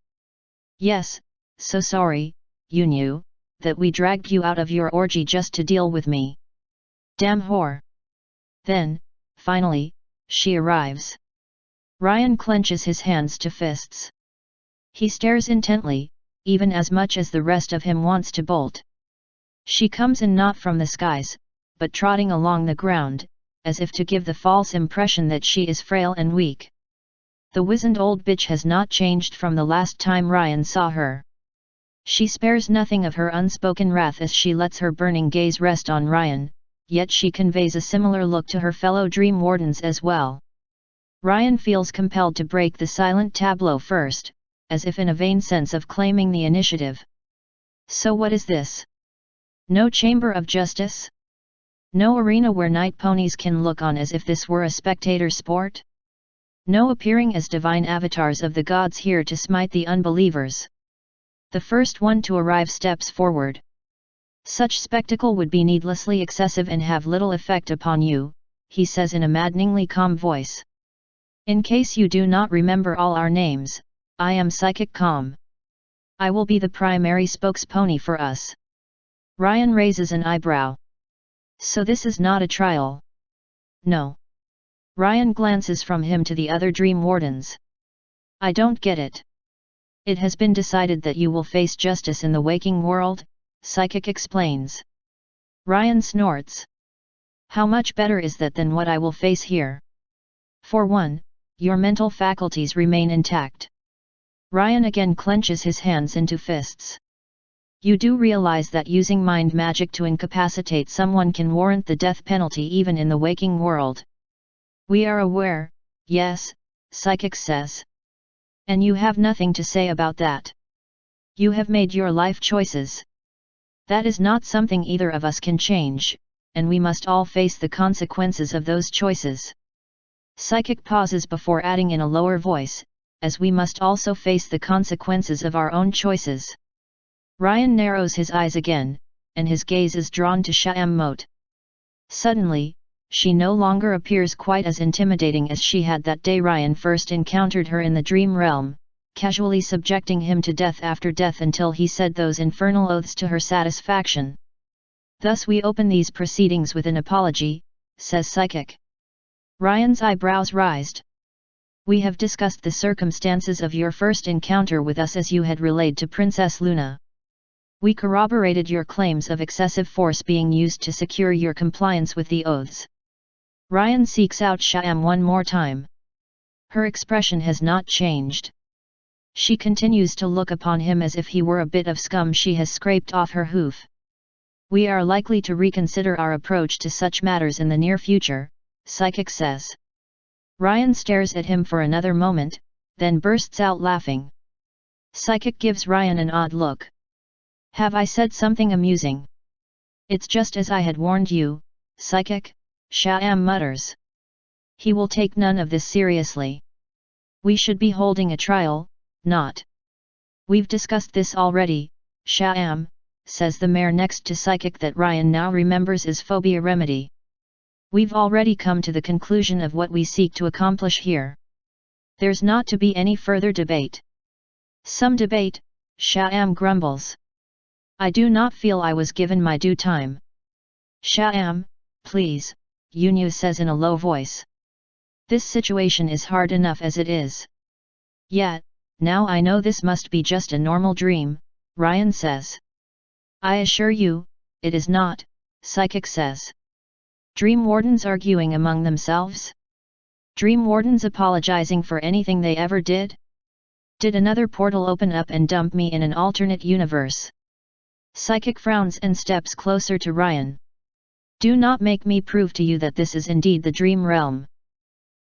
Speaker 1: Yes, so sorry, you knew, that we dragged you out of your orgy just to deal with me. Damn whore. Then, finally, she arrives. Ryan clenches his hands to fists. He stares intently, even as much as the rest of him wants to bolt. She comes in not from the skies, but trotting along the ground, as if to give the false impression that she is frail and weak. The wizened old bitch has not changed from the last time Ryan saw her. She spares nothing of her unspoken wrath as she lets her burning gaze rest on Ryan, yet she conveys a similar look to her fellow dream wardens as well. Ryan feels compelled to break the silent tableau first, as if in a vain sense of claiming the initiative. So what is this? No chamber of justice? No arena where night ponies can look on as if this were a spectator sport? No appearing as divine avatars of the gods here to smite the unbelievers. The first one to arrive steps forward. Such spectacle would be needlessly excessive and have little effect upon you, he says in a maddeningly calm voice. In case you do not remember all our names, I am Psychic Calm. I will be the primary spokespony for us. Ryan raises an eyebrow. So this is not a trial? No. Ryan glances from him to the other dream wardens. I don't get it. It has been decided that you will face justice in the waking world, Psychic explains. Ryan snorts. How much better is that than what I will face here? For one, your mental faculties remain intact. Ryan again clenches his hands into fists. You do realize that using mind magic to incapacitate someone can warrant the death penalty even in the waking world. We are aware, yes, Psychic says. And you have nothing to say about that. You have made your life choices. That is not something either of us can change, and we must all face the consequences of those choices. Psychic pauses before adding in a lower voice, as we must also face the consequences of our own choices. Ryan narrows his eyes again, and his gaze is drawn to Sha'am. Suddenly, she no longer appears quite as intimidating as she had that day Ryan first encountered her in the dream realm, casually subjecting him to death after death until he said those infernal oaths to her satisfaction. Thus we open these proceedings with an apology, says Psychic. Ryan's eyebrows raised. We have discussed the circumstances of your first encounter with us as you had relayed to Princess Luna. We corroborated your claims of excessive force being used to secure your compliance with the oaths. Ryan seeks out Sha'am one more time. Her expression has not changed. She continues to look upon him as if he were a bit of scum she has scraped off her hoof. We are likely to reconsider our approach to such matters in the near future, Psychic says. Ryan stares at him for another moment, then bursts out laughing. Psychic gives Ryan an odd look. Have I said something amusing? It's just as I had warned you, Psychic, Sha'am mutters. He will take none of this seriously. We should be holding a trial, not. We've discussed this already, Sha'am, says the mayor next to Psychic that Ryan now remembers is phobia remedy. We've already come to the conclusion of what we seek to accomplish here. There's not to be any further debate. Some debate, Sha'am grumbles. I do not feel I was given my due time. Sha'am, please, Yunyu says in a low voice. This situation is hard enough as it is. Yet, now I know this must be just a normal dream, Ryan says. I assure you, it is not, Psychic says. Dream wardens arguing among themselves? Dream wardens apologizing for anything they ever did? Did another portal open up and dump me in an alternate universe? Psychic frowns and steps closer to Ryan. Do not make me prove to you that this is indeed the dream realm.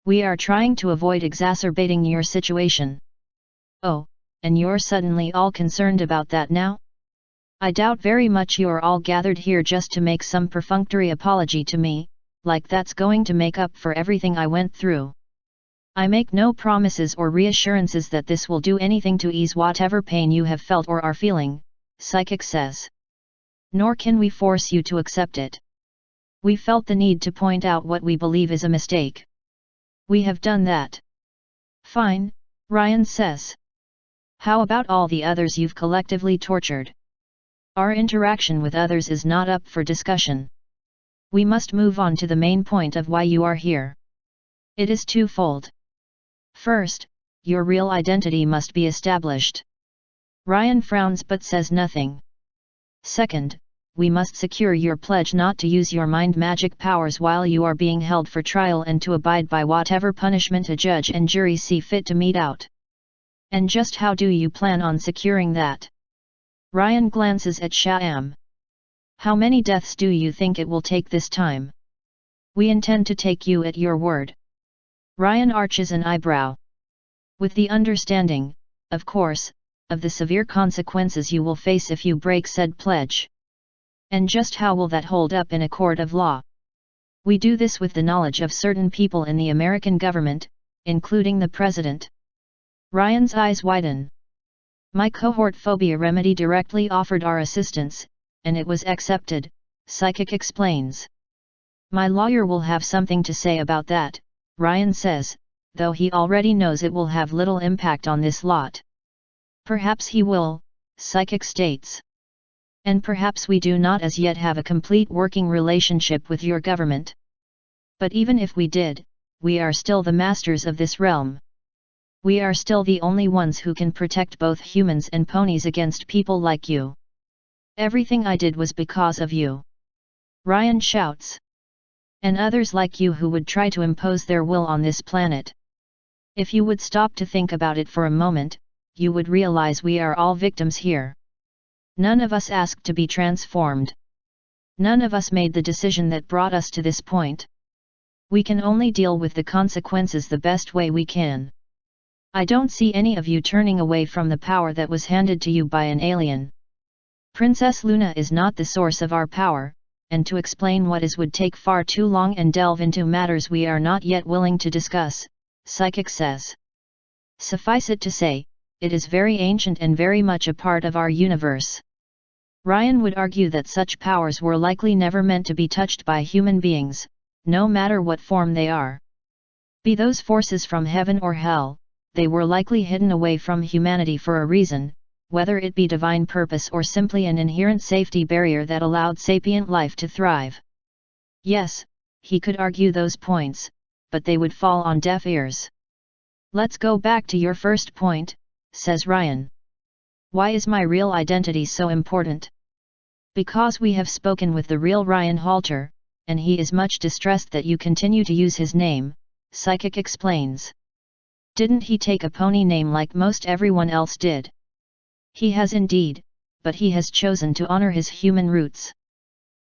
Speaker 1: We are trying to avoid exacerbating your situation. Oh, and you're suddenly all concerned about that now? I doubt very much you're all gathered here just to make some perfunctory apology to me, like that's going to make up for everything I went through. I make no promises or reassurances that this will do anything to ease whatever pain you have felt or are feeling, Psychic says. Nor can we force you to accept it. We felt the need to point out what we believe is a mistake. We have done that. Fine, Ryan says. How about all the others you've collectively tortured? Our interaction with others is not up for discussion. We must move on to the main point of why you are here. It is twofold. First, your real identity must be established. Ryan frowns but says nothing. Second, we must secure your pledge not to use your mind magic powers while you are being held for trial and to abide by whatever punishment a judge and jury see fit to mete out. And just how do you plan on securing that? Ryan glances at Sha'am. How many deaths do you think it will take this time? We intend to take you at your word. Ryan arches an eyebrow. With the understanding, of course, of the severe consequences you will face if you break said pledge. And just how will that hold up in a court of law? We do this with the knowledge of certain people in the American government, including the president. Ryan's eyes widen. My cohort phobia remedy directly offered our assistance, and it was accepted, Psychic explains. My lawyer will have something to say about that, Ryan says, though he already knows it will have little impact on this lot. Perhaps he will, Psychic states. And perhaps we do not as yet have a complete working relationship with your government. But even if we did, we are still the masters of this realm. We are still the only ones who can protect both humans and ponies against people like you. Everything I did was because of you. Ryan shouts. And others like you who would try to impose their will on this planet. If you would stop to think about it for a moment, you would realize we are all victims here. None of us asked to be transformed. None of us made the decision that brought us to this point. We can only deal with the consequences the best way we can. I don't see any of you turning away from the power that was handed to you by an alien. Princess Luna is not the source of our power, and to explain what is would take far too long and delve into matters we are not yet willing to discuss, Psychic says. Suffice it to say, it is very ancient and very much a part of our universe. Ryan would argue that such powers were likely never meant to be touched by human beings, no matter what form they are. Be those forces from heaven or hell, they were likely hidden away from humanity for a reason, whether it be divine purpose or simply an inherent safety barrier that allowed sapient life to thrive. Yes, he could argue those points, but they would fall on deaf ears. Let's go back to your first point, says Ryan. Why is my real identity so important? Because we have spoken with the real Ryan Halter, and he is much distressed that you continue to use his name, Psychic explains. Didn't he take a pony name like most everyone else did? He has indeed, but he has chosen to honor his human roots.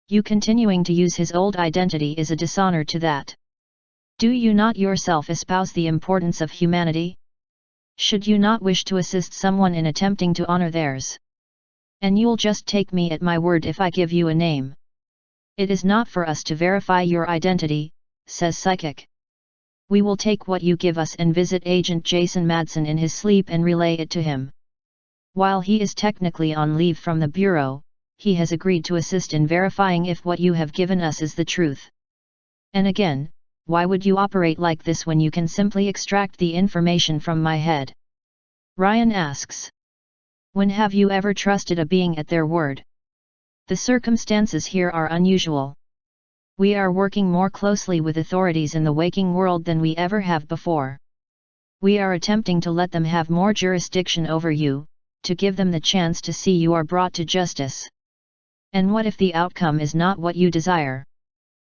Speaker 1: You continuing to use his old identity is a dishonor to that. Do you not yourself espouse the importance of humanity? Should you not wish to assist someone in attempting to honor theirs? And you'll just take me at my word if I give you a name. It is not for us to verify your identity, says Psychic. We will take what you give us and visit Agent Jason Madsen in his sleep and relay it to him. While he is technically on leave from the Bureau, he has agreed to assist in verifying if what you have given us is the truth. And again, why would you operate like this when you can simply extract the information from my head? Ryan asks. When have you ever trusted a being at their word? The circumstances here are unusual. We are working more closely with authorities in the waking world than we ever have before. We are attempting to let them have more jurisdiction over you, to give them the chance to see you are brought to justice. And what if the outcome is not what you desire?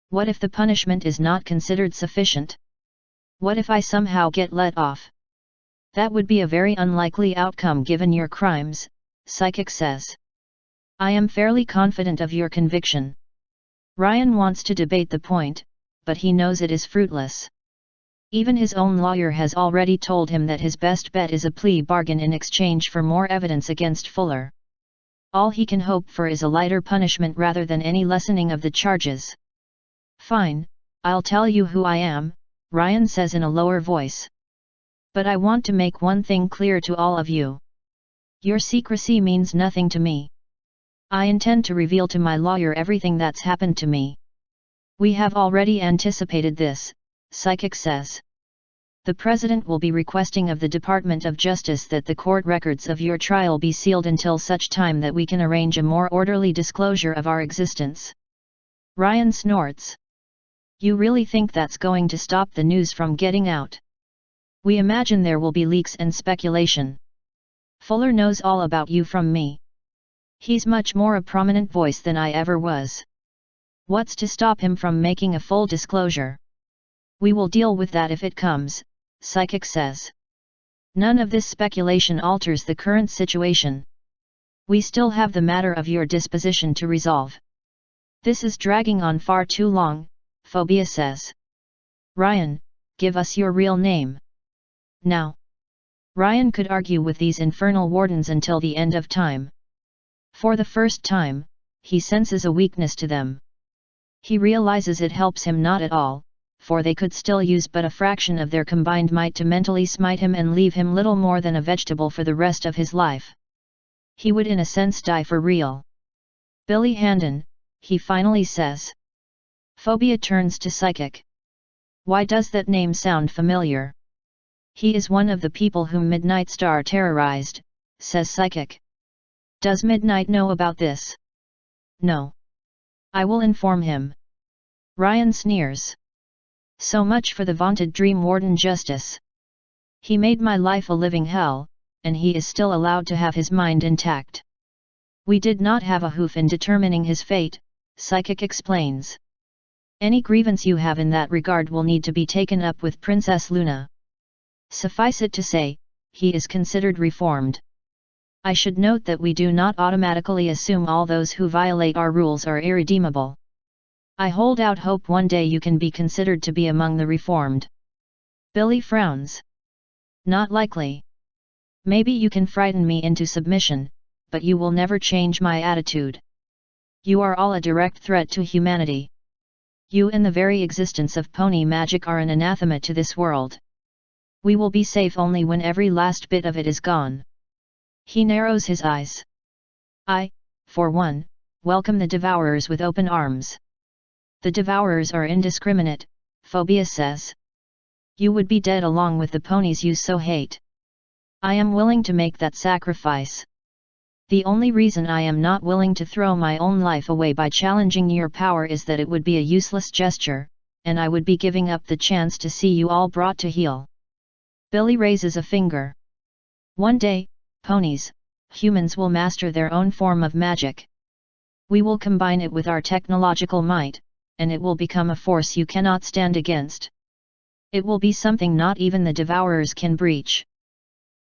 Speaker 1: What if the punishment is not considered sufficient? What if I somehow get let off? That would be a very unlikely outcome given your crimes, Psychic says. I am fairly confident of your conviction. Ryan wants to debate the point, but he knows it is fruitless. Even his own lawyer has already told him that his best bet is a plea bargain in exchange for more evidence against Fuller. All he can hope for is a lighter punishment rather than any lessening of the charges. Fine, I'll tell you who I am, Ryan says in a lower voice. But I want to make one thing clear to all of you. Your secrecy means nothing to me. I intend to reveal to my lawyer everything that's happened to me. We have already anticipated this, Psychic says. The President will be requesting of the Department of Justice that the court records of your trial be sealed until such time that we can arrange a more orderly disclosure of our existence. Ryan snorts. You really think that's going to stop the news from getting out? We imagine there will be leaks and speculation. Fuller knows all about you from me. He's much more a prominent voice than I ever was. What's to stop him from making a full disclosure? We will deal with that if it comes, Psychic says. None of this speculation alters the current situation. We still have the matter of your disposition to resolve. This is dragging on far too long, Phobia says. Ryan, give us your real name. Now. Ryan could argue with these infernal wardens until the end of time. For the first time, he senses a weakness to them. He realizes it helps him not at all, for they could still use but a fraction of their combined might to mentally smite him and leave him little more than a vegetable for the rest of his life. He would in a sense die for real. Billy Handon, he finally says. Phobia turns to Psychic. Why does that name sound familiar? He is one of the people whom Midnight Star terrorized, says Psychic. Does Midnight know about this? no. I will inform him. Ryan sneers. So much for the vaunted Dream Warden Justice. He made my life a living hell, and he is still allowed to have his mind intact. We did not have a hoof in determining his fate, Psychic explains. Any grievance you have in that regard will need to be taken up with Princess Luna. Suffice it to say, he is considered reformed. I should note that we do not automatically assume all those who violate our rules are irredeemable. I hold out hope one day you can be considered to be among the reformed. Billy frowns. Not likely. Maybe you can frighten me into submission, but you will never change my attitude. You are all a direct threat to humanity. You and the very existence of pony magic are an anathema to this world. We will be safe only when every last bit of it is gone. He narrows his eyes. I, for one, welcome the Devourers with open arms. The Devourers are indiscriminate, Phoebus says. You would be dead along with the ponies you so hate. I am willing to make that sacrifice. The only reason I am not willing to throw my own life away by challenging your power is that it would be a useless gesture, and I would be giving up the chance to see you all brought to heel. Billy raises a finger. One day, ponies, humans will master their own form of magic. We will combine it with our technological might, and it will become a force you cannot stand against. It will be something not even the Devourers can breach.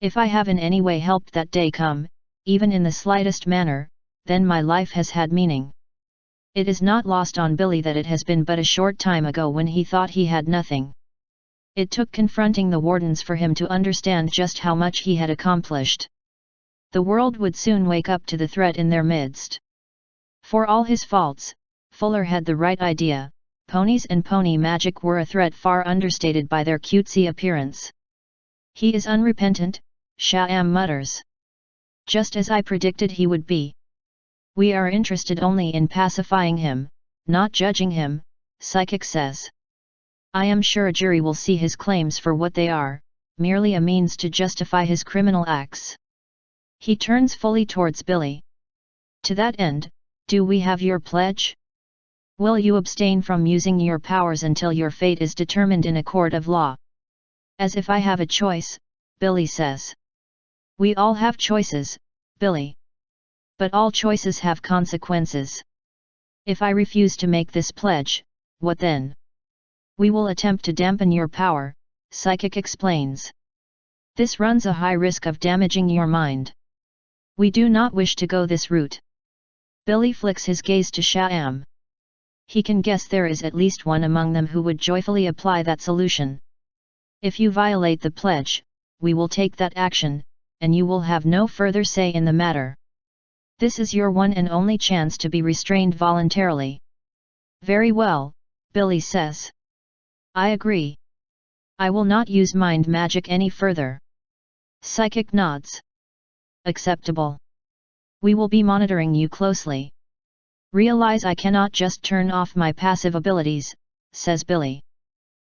Speaker 1: If I have in any way helped that day come, even in the slightest manner, then my life has had meaning. It is not lost on Billy that it has been but a short time ago when he thought he had nothing. It took confronting the wardens for him to understand just how much he had accomplished. The world would soon wake up to the threat in their midst. For all his faults, Fuller had the right idea. Ponies and pony magic were a threat far understated by their cutesy appearance. He is unrepentant, Sha'am mutters. Just as I predicted he would be. We are interested only in pacifying him, not judging him, Psychic says. I am sure a jury will see his claims for what they are, merely a means to justify his criminal acts. He turns fully towards Billy. To that end, do we have your pledge? Will you abstain from using your powers until your fate is determined in a court of law? As if I have a choice, Billy says. We all have choices, Billy. But all choices have consequences. If I refuse to make this pledge, what then? We will attempt to dampen your power, Psychic explains. This runs a high risk of damaging your mind. We do not wish to go this route. Billy flicks his gaze to Sha'am. He can guess there is at least one among them who would joyfully apply that solution. If you violate the pledge, we will take that action, and you will have no further say in the matter. This is your one and only chance to be restrained voluntarily. Very well, Billy says. I agree. I will not use mind magic any further. Psychic nods. Acceptable. We will be monitoring you closely. Realize I cannot just turn off my passive abilities, says Billy.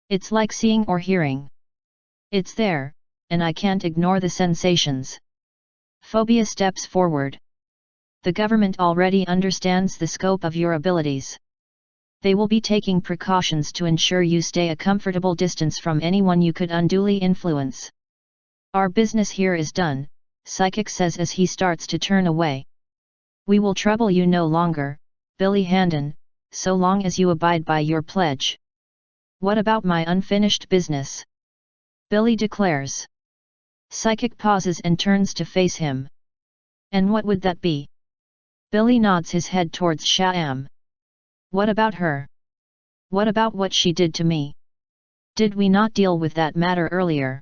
Speaker 1: It's like seeing or hearing. It's there, and I can't ignore the sensations. Phobia steps forward. The government already understands the scope of your abilities. They will be taking precautions to ensure you stay a comfortable distance from anyone you could unduly influence. Our business here is done, Psychic says as he starts to turn away. We will trouble you no longer, Billy Handon, so long as you abide by your pledge. What about my unfinished business? Billy declares. Psychic pauses and turns to face him. And what would that be? Billy nods his head towards Sha'am. What about her? What about what she did to me? Did we not deal with that matter earlier?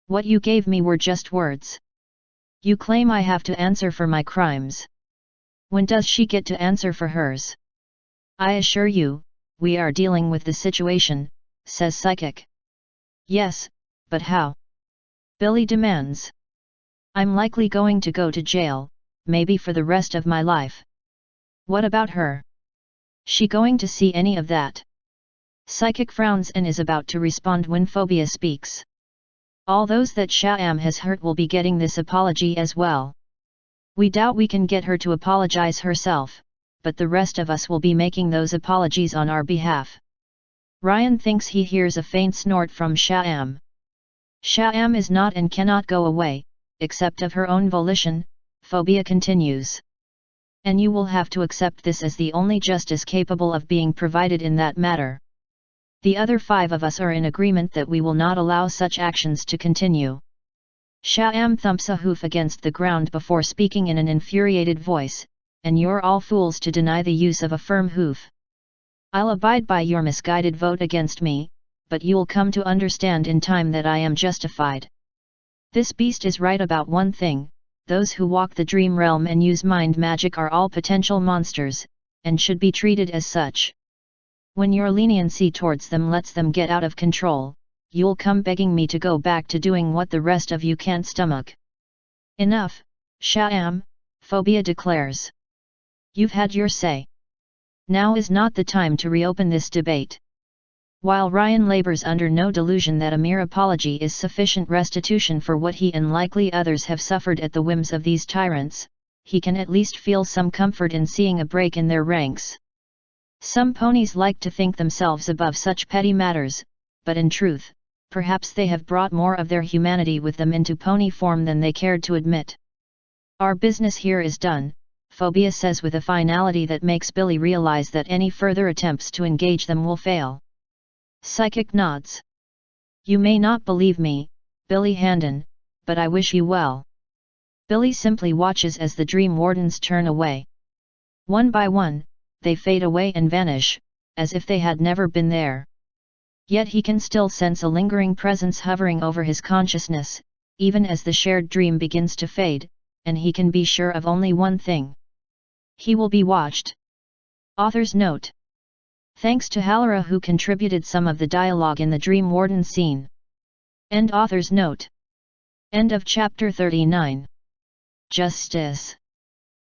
Speaker 1: What you gave me were just words. You claim I have to answer for my crimes. When does she get to answer for hers? I assure you, we are dealing with the situation, says Psychic. Yes, but how? Billy demands. I'm likely going to go to jail, maybe for the rest of my life. What about her? She going to see any of that? Psychic frowns and is about to respond when Phobia speaks. All those that Sha'am has hurt will be getting this apology as well. We doubt we can get her to apologize herself, but the rest of us will be making those apologies on our behalf. Ryan thinks he hears a faint snort from Sha'am. Sha'am is not and cannot go away, except of her own volition, Phobia continues. And you will have to accept this as the only justice capable of being provided in that matter. The other 5 of us are in agreement that we will not allow such actions to continue. Sha'am thumps a hoof against the ground before speaking in an infuriated voice, and you're all fools to deny the use of a firm hoof. I'll abide by your misguided vote against me, but you'll come to understand in time that I am justified. This beast is right about one thing: those who walk the dream realm and use mind magic are all potential monsters, and should be treated as such. When your leniency towards them lets them get out of control, you'll come begging me to go back to doing what the rest of you can't stomach. Enough, Sha'am, Phobia declares. You've had your say. Now is not the time to reopen this debate. While Ryan labors under no delusion that a mere apology is sufficient restitution for what he and likely others have suffered at the whims of these tyrants, he can at least feel some comfort in seeing a break in their ranks. Some ponies like to think themselves above such petty matters, but in truth, perhaps they have brought more of their humanity with them into pony form than they cared to admit. Our business here is done, Phobia says with a finality that makes Billy realize that any further attempts to engage them will fail. Psychic nods. You may not believe me, Billy Handon, but I wish you well. Billy simply watches as the dream wardens turn away. One by one, they fade away and vanish, as if they had never been there. Yet he can still sense a lingering presence hovering over his consciousness, even as the shared dream begins to fade, and he can be sure of only one thing. He will be watched. Author's note. Thanks to Hallara who contributed some of the dialogue in the Dream Warden scene. End author's note. End of chapter 39. Justice.